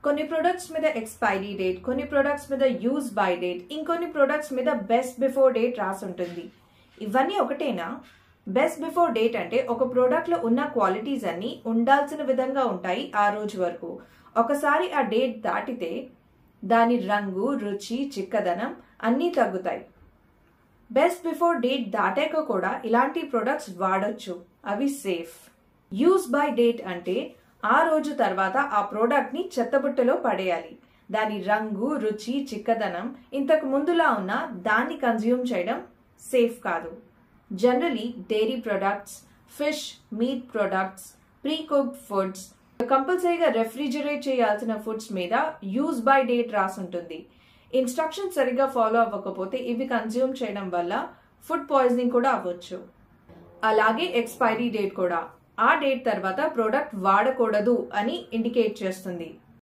కొన్ని ప్రొడక్ట్స్ మీద expiry date, కొన్ని ప్రొడక్ట్స్ మీద యూజ్ బై డేట్, ఇంకొన్ని ప్రొడక్ట్స్ మీద బెస్ట్ బిఫోర్ డేట్ రాసి ఉంటుంది. ఇవన్నీ ఒకటేనా? బెస్ట్ బిఫోర్ డేట్ అంటే ఒక ప్రోడక్ట్ లో ఉన్న క్వాలిటీస్ అన్ని ఉండాల్సిన విధంగా ఉంటాయి ఆ రోజు వరకు. ఒకసారి ఆ డేట్ దాటితే దాని రంగు, రుచి, చిక్కదనం అన్నీ తగ్గుతాయి. బెస్ట్ బిఫోర్ డేట్ దాటాక కూడా ఇలాంటి ప్రొడక్ట్స్ వాడొచ్చు, అవి సేఫ్. యూజ్ బై డేట్ అంటే ఆ రోజు తర్వాత ఆ ప్రోడక్ట్ ని చెత్తబుట్టలో పడేయాలి. దాని రంగు, రుచి, చిక్కదనం ఇంతకు ముందులా ఉన్నా దాన్ని కన్జ్యూమ్ చేయడం సేఫ్ కాదు. Generally dairy products, fish, meat products, precooked foods, కంపల్సరీగా రెఫ్రిజిరేట్ చేయాల్సిన ఫుడ్స్ మీద యూజ్ బై డేట్ రాసి ఉంటుంది. ఇన్స్ట్రక్షన్స్ సరిగ్గా ఫాలో అవ్వకపోతే ఇవి కన్జ్యూమ్ చేయడం వల్ల ఫుడ్ పాయిజనింగ్ కూడా అవ్వచ్చు. అలాగే ఎక్స్పైరీ డేట్ కూడా ఆ డేట్ తర్వాత ప్రోడక్ట్ వాడకూడదు అని ఇండికేట్ చేస్తుంది.